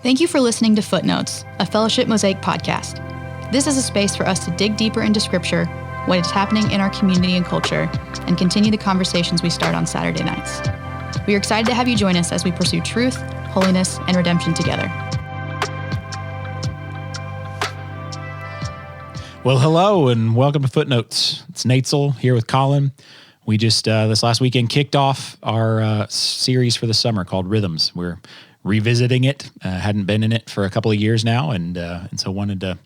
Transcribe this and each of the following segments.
Thank you for listening to Footnotes, a Fellowship Mosaic podcast. This is a space for us to dig deeper into Scripture, what is happening in our community and culture, and continue the conversations we start on Saturday nights. We are excited to have you join us as we pursue truth, holiness, and redemption together. Well, hello and welcome to Footnotes. It's Noetz here with Collin. We just, this last weekend, kicked off our series for the summer called Rhythms. We're revisiting it. Hadn't been in it for a couple of years now, and so wanted to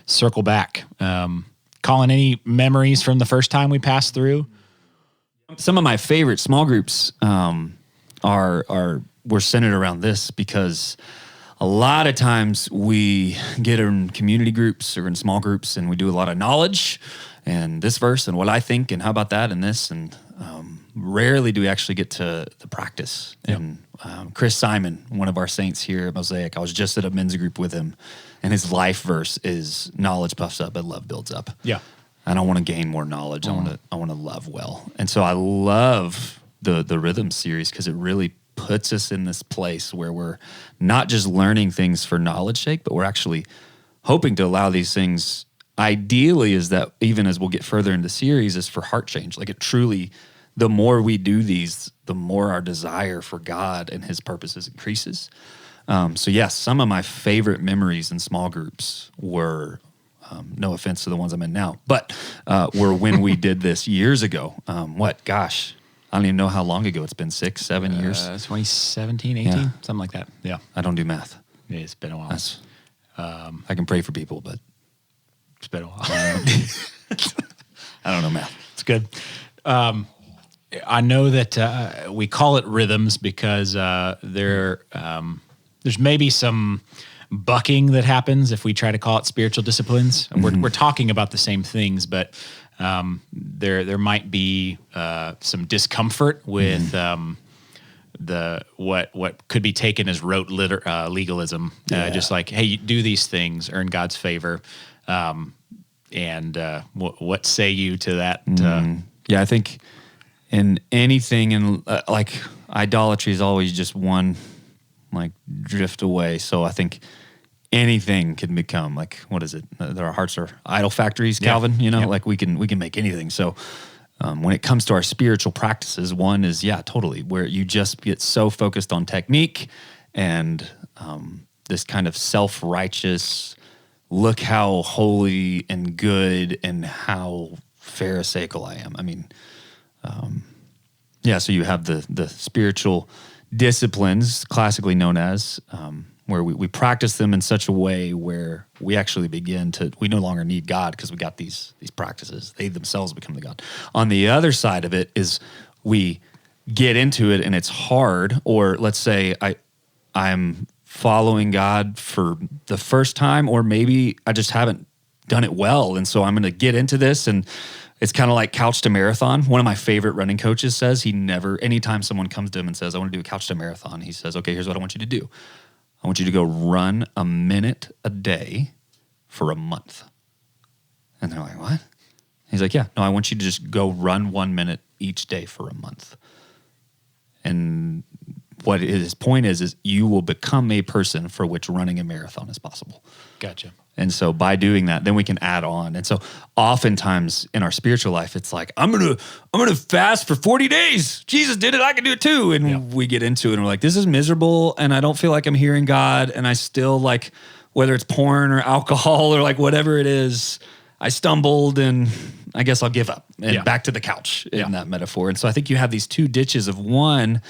circle back. Collin, any memories from the first time we passed through? Some of my favorite small groups were centered around this, because a lot of times we get in community groups or in small groups and we do a lot of knowledge and this verse and what I think and how about that and this, and rarely do we actually get to the practice. Yep. And Chris Simon, one of our saints here at Mosaic, I was just at a men's group with him, and his life verse is knowledge puffs up but love builds up. Yeah. I don't want to gain more knowledge. I want to love well. And so I love the Rhythm series because it really puts us in this place where we're not just learning things for knowledge's sake, but we're actually hoping to allow these things, ideally, is that even as we'll get further into the series, is for heart change. Like, it truly, the more we do these, the more our desire for God and his purposes increases. So yes, some of my favorite memories in small groups were, no offense to the ones I'm in now, but were when we did this years ago. I don't even know how long ago it's been, 6, 7 years. 2017, 18, something like that. Yeah. I don't do math. Yeah, it's been a while. I can pray for people, but it's been a while. I don't know math. It's good. I know that we call it rhythms because there's maybe some bucking that happens if we try to call it spiritual disciplines. Mm-hmm. We're talking about the same things, but there might be some discomfort with what could be taken as rote legalism. Just like, hey, you do these things, earn God's favor, and what say you to that? Yeah, I think in anything, like idolatry is always just one like drift away. So I think anything can become like, what is it? Our hearts are idol factories, Calvin. Like we can make anything. So when it comes to our spiritual practices, one is totally where you just get so focused on technique and this kind of self-righteous, look how holy and good and how pharisaical I am. I mean, so you have the spiritual disciplines, classically known as, where we practice them in such a way where we actually we no longer need God because we got these practices. They themselves become the God. On the other side of it is we get into it and it's hard, or let's say I'm following God for the first time, or maybe I just haven't done it well, and so I'm going to get into this, and it's kind of like couch to marathon. One of my favorite running coaches says anytime someone comes to him and says, I want to do a couch to marathon, he says, okay, here's what I want you to do. I want you to go run a minute a day for a month. And they're like, what? He's like, no, I want you to just go run 1 minute each day for a month. And what his point is you will become a person for which running a marathon is possible. Gotcha. And so by doing that, then we can add on. And so oftentimes in our spiritual life, it's like, I'm gonna fast for 40 days. Jesus did it, I can do it too. And we get into it and we're like, this is miserable and I don't feel like I'm hearing God. And I still, like, whether it's porn or alcohol or like whatever it is, I stumbled and I guess I'll give up and back to the couch in that metaphor. And so I think you have these two ditches of one,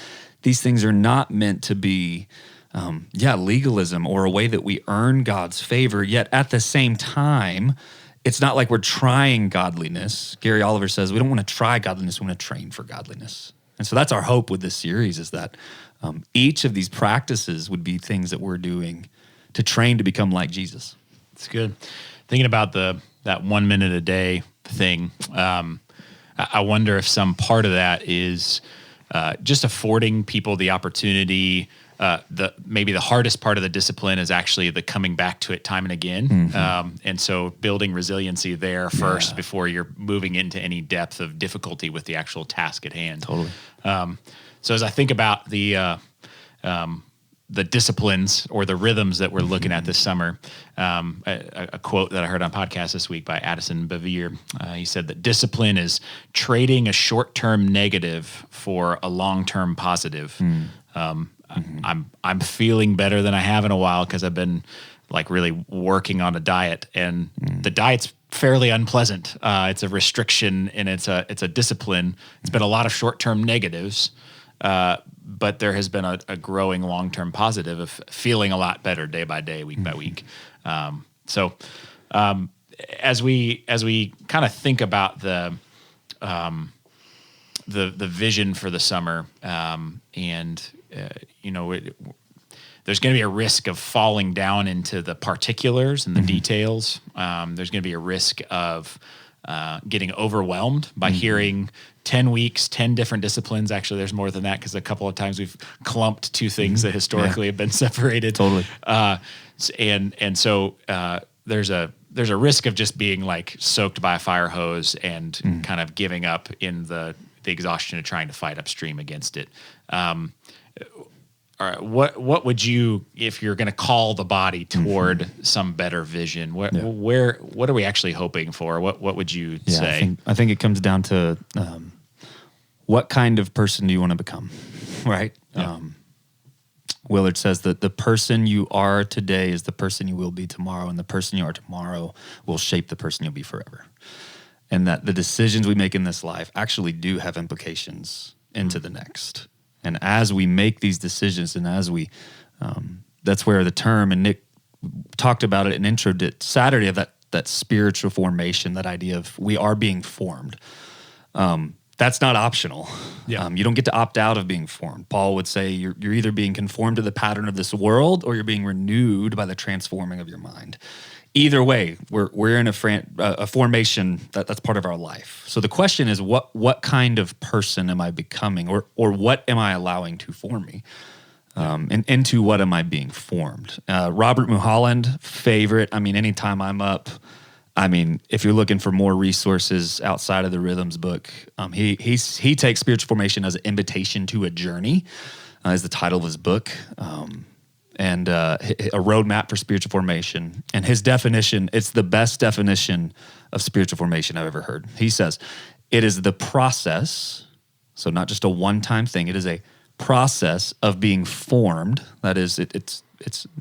these things are not meant to be legalism or a way that we earn God's favor, yet at the same time, it's not like we're trying godliness. Gary Oliver says we don't want to try godliness, we want to train for godliness. And so that's our hope with this series, is that each of these practices would be things that we're doing to train to become like Jesus. It's good. Thinking about that 1 minute a day thing, I wonder if some part of that is just affording people the opportunity. Maybe the hardest part of the discipline is actually the coming back to it time and again. Mm-hmm. And so building resiliency there first before you're moving into any depth of difficulty with the actual task at hand. Totally. So as I think about the disciplines or the rhythms that we're looking at this summer. A quote that I heard on podcast this week by Addison Bevere. He said that discipline is trading a short-term negative for a long-term positive. I'm feeling better than I have in a while because I've been like really working on a diet, and the diet's fairly unpleasant. It's a restriction and it's a discipline. It's been a lot of short-term negatives. But there has been a growing long-term positive of feeling a lot better day by day, week by week. So as we kind of think about the vision for the summer, there's going to be a risk of falling down into the particulars and the details. There's going to be a risk of getting overwhelmed by hearing 10 weeks, 10 different disciplines. Actually, there's more than that because a couple of times we've clumped two things that historically have been separated. Totally. So there's a risk of just being like soaked by a fire hose and kind of giving up in the exhaustion of trying to fight upstream against it. All right, what would you, if you're going to call the body toward some better vision, what are we actually hoping for? What would you say? I think it comes down to what kind of person do you want to become, right? Yeah. Willard says that the person you are today is the person you will be tomorrow, and the person you are tomorrow will shape the person you'll be forever. And that the decisions we make in this life actually do have implications into the next. And as we make these decisions, and as we, that's where the term, and Nick talked about it in intro to Saturday, of that spiritual formation, that idea of we are being formed. That's not optional. Yeah. You don't get to opt out of being formed. Paul would say you're either being conformed to the pattern of this world, or you're being renewed by the transforming of your mind. Either way, we're in a formation that's part of our life. So the question is, what kind of person am I becoming, or what am I allowing to form me? And into what am I being formed? Robert Mulholland, favorite. I mean, anytime I'm up, if you're looking for more resources outside of the Rhythms book, he takes spiritual formation as an invitation to a journey, is the title of his book. And a roadmap for spiritual formation. And his definition, it's the best definition of spiritual formation I've ever heard. He says, it is the process, so not just a one-time thing, it is a process of being formed. That is, it's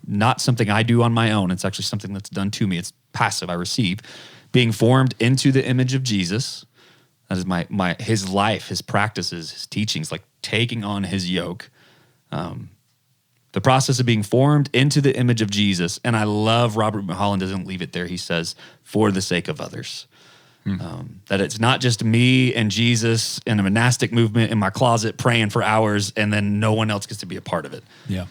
not something I do on my own. It's actually something that's done to me. It's passive, I receive. Being formed into the image of Jesus. That is his life, his practices, his teachings, like taking on his yoke. The process of being formed into the image of Jesus. And I love Robert Mulholland doesn't leave it there. He says, for the sake of others. That it's not just me and Jesus in a monastic movement in my closet praying for hours and then no one else gets to be a part of it. Yeah.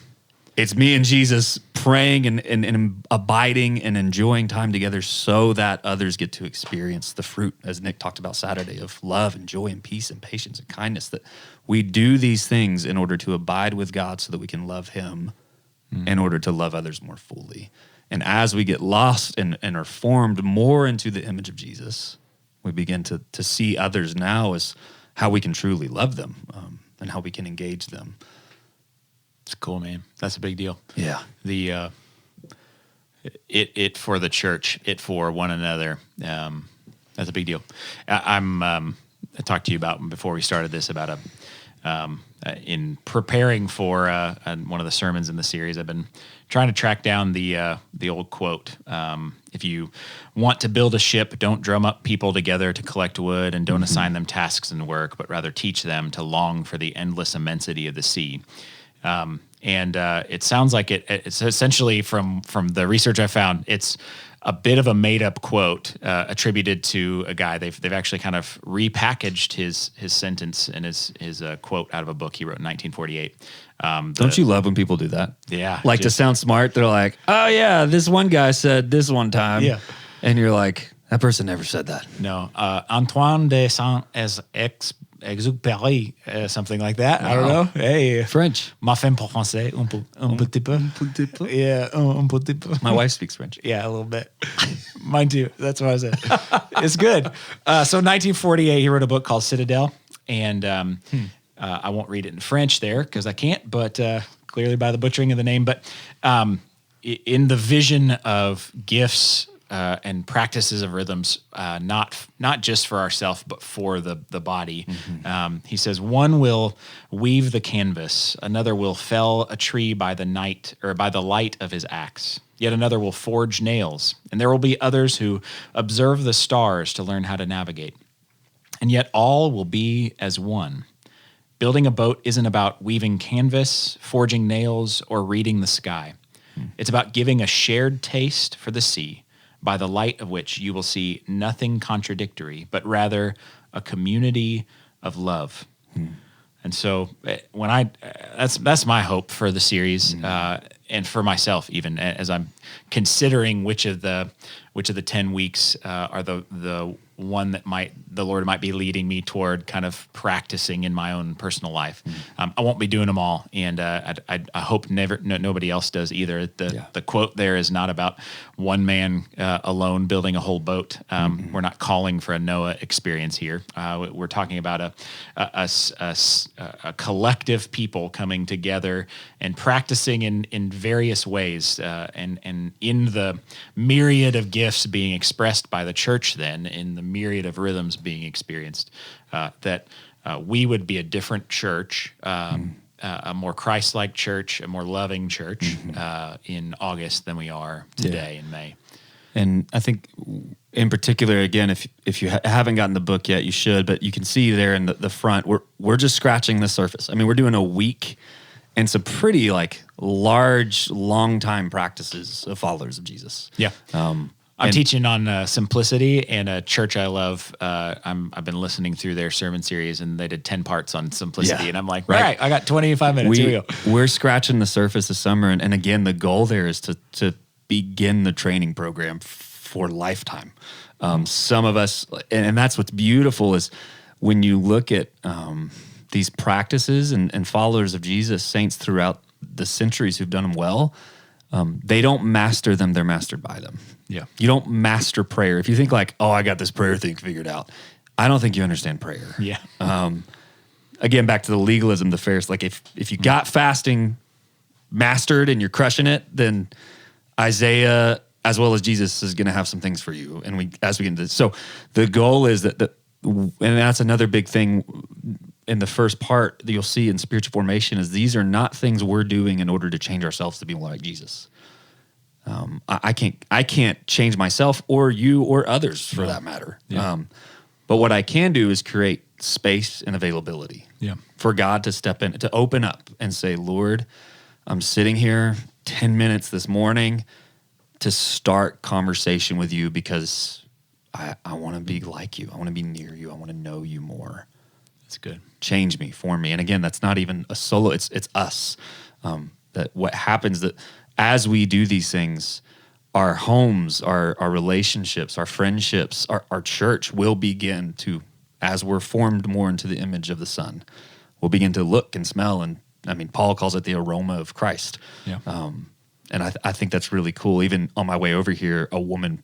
It's me and Jesus praying and abiding and enjoying time together so that others get to experience the fruit, as Nick talked about Saturday, of love and joy and peace and patience and kindness. That we do these things in order to abide with God so that we can love him in order to love others more fully. And as we get lost and are formed more into the image of Jesus, we begin to see others now as how we can truly love them and how we can engage them. It's cool, man. That's a big deal. Yeah. The it for the church, it for one another. That's a big deal. I talked to you about before we started this about in preparing for one of the sermons in the series. I've been trying to track down the old quote. If you want to build a ship, don't drum up people together to collect wood, and don't assign them tasks and work, but rather teach them to long for the endless immensity of the sea. And it sounds like it's essentially from the research I found, it's a bit of a made up quote attributed to a guy. They've actually kind of repackaged his sentence and his quote out of a book he wrote in 1948. Don't you love when people do that? Yeah. Like to sound smart, they're like, oh yeah, this one guy said this one time. Yeah. And you're like, that person never said that. No. Antoine de Saint-Exupéry, something like that. Wow. I don't know. Hey. French. Ma femme pour français, un petit peu. Yeah, un petit peu. My wife speaks French. Yeah, a little bit. Mine too. That's what I said. It's good. So 1948, he wrote a book called Citadel. And I won't read it in French there because I can't, but clearly by the butchering of the name, but in the vision of gifts and practices of rhythms, not just for ourselves, but for the body. He says, one will weave the canvas, another will fell a tree by the night or by the light of his axe. Yet another will forge nails, and there will be others who observe the stars to learn how to navigate. And yet all will be as one. Building a boat isn't about weaving canvas, forging nails, or reading the sky. It's about giving a shared taste for the sea, by the light of which you will see nothing contradictory, but rather a community of love. And so that's my hope for the series, and for myself, even as I'm considering which of the 10 weeks are the one that the Lord might be leading me toward kind of practicing in my own personal life. I won't be doing them all, and I hope nobody else does either. The quote there is not about one man alone building a whole boat. We're not calling for a Noah experience here. We're talking about a collective people coming together and practicing in various ways, and in the myriad of gifts being expressed by the church, then in the myriad of rhythms being experienced, that we would be a different church, a more Christ-like church, a more loving church in August than we are today in May. And I think in particular, again, if you haven't gotten the book yet, you should, but you can see there in the front, we're just scratching the surface. I mean, we're doing a week and some pretty large, long time practices of followers of Jesus. Yeah. I'm teaching on simplicity, and a church I love. I've been listening through their sermon series, and they did 10 parts on simplicity. And I'm like, all right, I got 25 minutes. Here we go. We're scratching the surface this summer. And again, the goal there is to begin the training program for lifetime. Some of us, and that's what's beautiful is when you look at these practices and followers of Jesus, saints throughout the centuries who've done them well, they don't master them, they're mastered by them. Yeah. You don't master prayer. If you think I got this prayer thing figured out, I don't think you understand prayer. Yeah. Again, back to the legalism, the Pharisees, if you got fasting mastered and you're crushing it, then Isaiah, as well as Jesus, is going to have some things for you. And as we get into this, so the goal is that and that's another big thing in the first part that you'll see in spiritual formation is these are not things we're doing in order to change ourselves to be more like Jesus. I can't change myself or you or others for that matter. Yeah. But what I can do is create space and availability for God to step in, to open up and say, Lord, I'm sitting here 10 minutes this morning to start conversation with you because I want to be like you. I want to be near you. I want to know you more. That's good. Change me, form me. And again, that's not even a solo. It's us. That what happens that as we do these things, our homes, our relationships, our friendships, our church will begin to, as we're formed more into the image of the Son, we'll begin to look and smell. And I mean, Paul calls it the aroma of Christ. Yeah. And I think that's really cool. Even on my way over here, a woman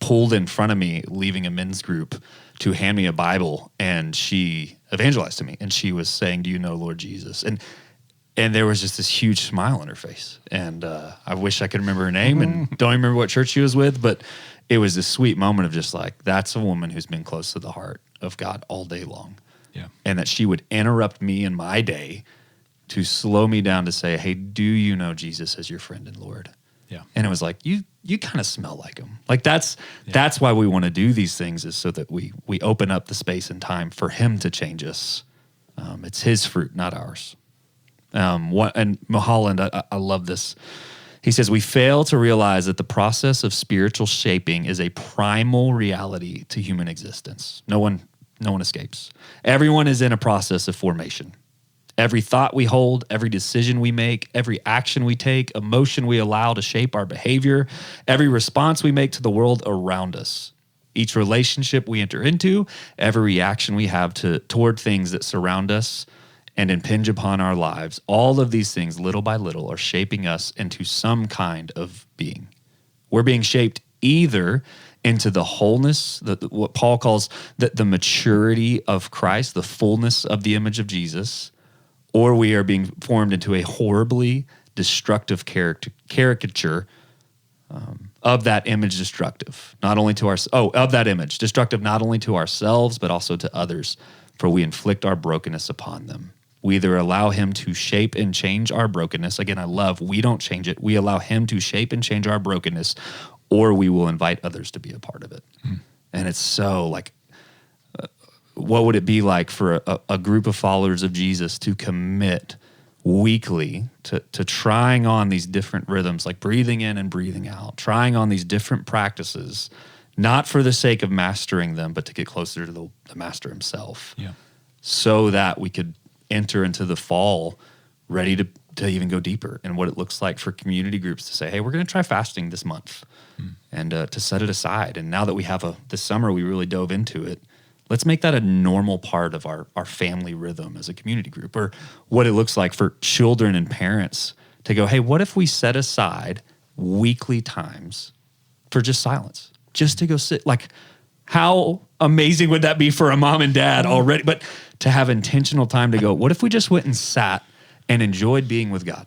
pulled in front of me, leaving a men's group, to hand me a Bible, and she evangelized to me, and she was saying, "Do you know Lord Jesus?" And there was just this huge smile on her face, and I wish I could remember her name, and don't even remember what church she was with, but it was this sweet moment of just that's a woman who's been close to the heart of God all day long, and that she would interrupt me in my day to slow me down to say, "Hey, do you know Jesus as your friend and Lord?" Yeah. And it was you kind of smell like him. That's why we want to do these things, is so that we open up the space and time for him to change us. It's his fruit, not ours. And Mulholland, I love this. He says, we fail to realize that the process of spiritual shaping is a primal reality to human existence. No one escapes. Everyone is in a process of formation. Every thought we hold, every decision we make, every action we take, emotion we allow to shape our behavior, every response we make to the world around us, each relationship we enter into, every reaction we have toward things that surround us and impinge upon our lives, all of these things, little by little, are shaping us into some kind of being. We're being shaped either into the wholeness, what Paul calls the maturity of Christ, the fullness of the image of Jesus, or we are being formed into a horribly destructive caricature of that image, destructive not only to destructive not only to ourselves but also to others, for we inflict our brokenness upon them. We either allow him to shape and change our brokenness. Again, I love, we don't change it. We allow him to shape and change our brokenness, or we will invite others to be a part of it. And it's so like, what would it be like for a group of followers of Jesus to commit weekly to trying on these different rhythms, like breathing in and breathing out, trying on these different practices, not for the sake of mastering them, but to get closer to the master himself, so that we could enter into the fall ready to even go deeper, and what it looks like for community groups to say, hey, we're going to try fasting this month, and to set it aside. And now that we have this summer, we really dove into it. Let's make that a normal part of our family rhythm as a community group, or what it looks like for children and parents to go, hey, what if we set aside weekly times for just silence, just to go sit? Like, how amazing would that be for a mom and dad already? But to have intentional time to go, what if we just went and sat and enjoyed being with God,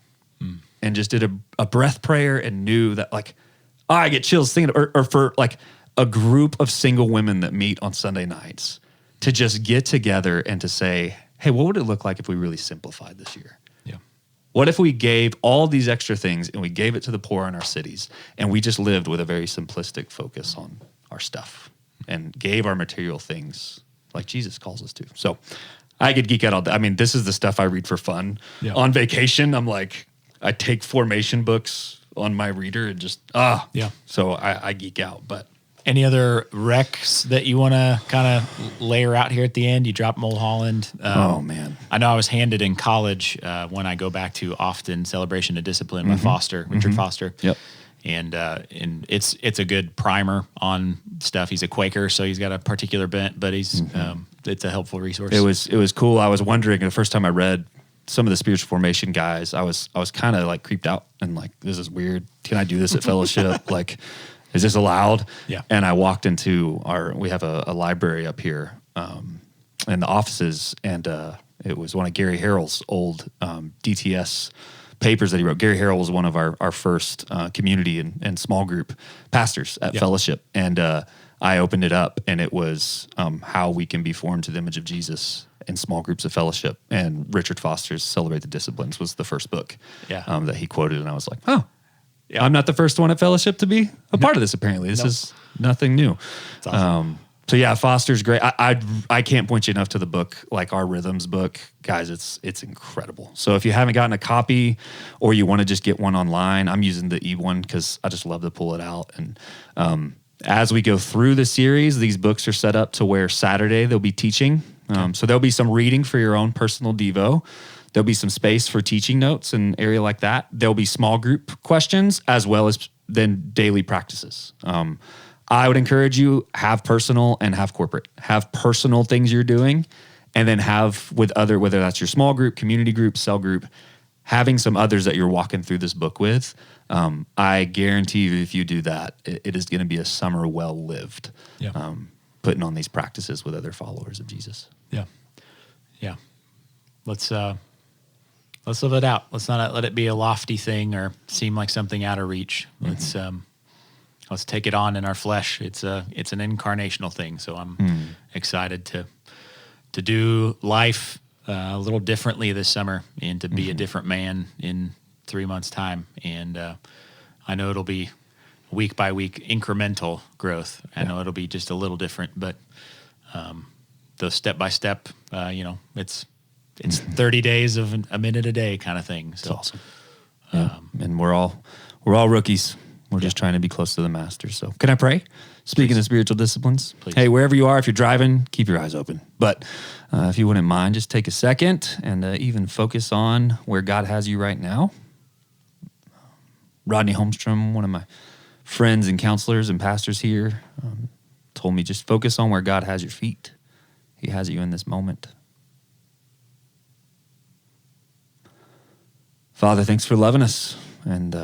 and just did a breath prayer and knew that, like, I get chills thinking, or for like a group of single women that meet on Sunday nights to just get together and to say, hey, what would it look like if we really simplified this year? What if we gave all these extra things and we gave it to the poor in our cities, and we just lived with a very simplistic focus on our stuff and gave our material things like Jesus calls us to? So I could geek out all day. I mean, this is the stuff I read for fun. On vacation, I'm like, I take formation books on my reader and just, so I geek out. But any other recs that you want to kind of layer out here at the end? You drop Mulholland. Oh, man. I know I was handed in college when I go back to often Celebration of Discipline by Foster, Richard Foster. And it's a good primer on stuff. He's a Quaker, so he's got a particular bent, but he's it's a helpful resource. It was cool. I was wondering the first time I read some of the spiritual formation guys, I was kind of like creeped out and like, this is weird. Can I do this at fellowship? Like, is this allowed? And I walked into we have a library up here in the offices, and it was one of Gary Harrell's old DTS papers that he wrote. Gary Harrell was one of our first community and small group pastors at Fellowship. And I opened it up, and it was how we can be formed to the image of Jesus in small groups of fellowship. And Richard Foster's Celebrate the Disciplines was the first book that he quoted. And I was like, I'm not the first one at Fellowship to be a part of this, apparently. This is nothing new. It's awesome. So yeah, Foster's great. I can't point you enough to the book, like our Rhythms book. Guys, it's incredible. So if you haven't gotten a copy, or you want to just get one online, I'm using the e-one because I just love to pull it out. And as we go through the series, these books are set up to where Saturday they'll be teaching. So there'll be some reading for your own personal Devo. There'll be some space for teaching notes and area like that. There'll be small group questions as well as then daily practices. I would encourage you, have personal and have corporate. Have personal things you're doing, and then have with other, whether that's your small group, community group, cell group, having some others that you're walking through this book with. I guarantee you, if you do that, it is going to be a summer well lived. Putting on these practices with other followers of Jesus. Yeah. Let's live it out. Let's not let it be a lofty thing or seem like something out of reach. Let's take it on in our flesh. It's an incarnational thing. So I'm excited to do life a little differently this summer, and to be a different man in 3 months' time. And I know it'll be week by week incremental growth. I know it'll be just a little different, but those step by step, it's 30 days of a minute a day kind of thing. So it's awesome. And we're all rookies. We're just trying to be close to the master. So can I pray? Speaking of spiritual disciplines, hey, wherever you are, if you're driving, keep your eyes open. But if you wouldn't mind, just take a second and even focus on where God has you right now. Rodney Holmstrom, one of my friends and counselors and pastors here, told me just focus on where God has your feet. He has you in this moment. Father, thanks for loving us. And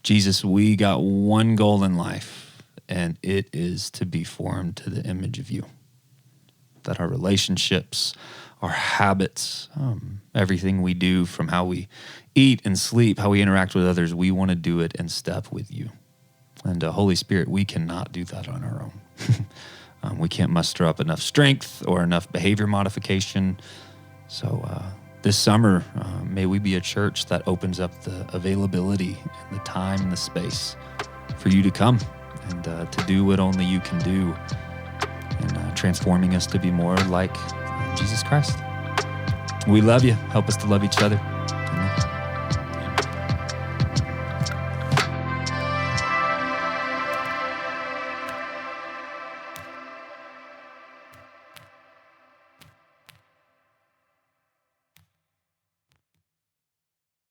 Jesus, we got one goal in life, and it is to be formed to the image of you. That our relationships, our habits, everything we do, from how we eat and sleep, how we interact with others. We want to do it in step with you. And Holy Spirit, we cannot do that on our own. We can't muster up enough strength or enough behavior modification. So this summer, may we be a church that opens up the availability and the time and the space for you to come and to do what only you can do, and transforming us to be more like Jesus Christ. We love you. Help us to love each other.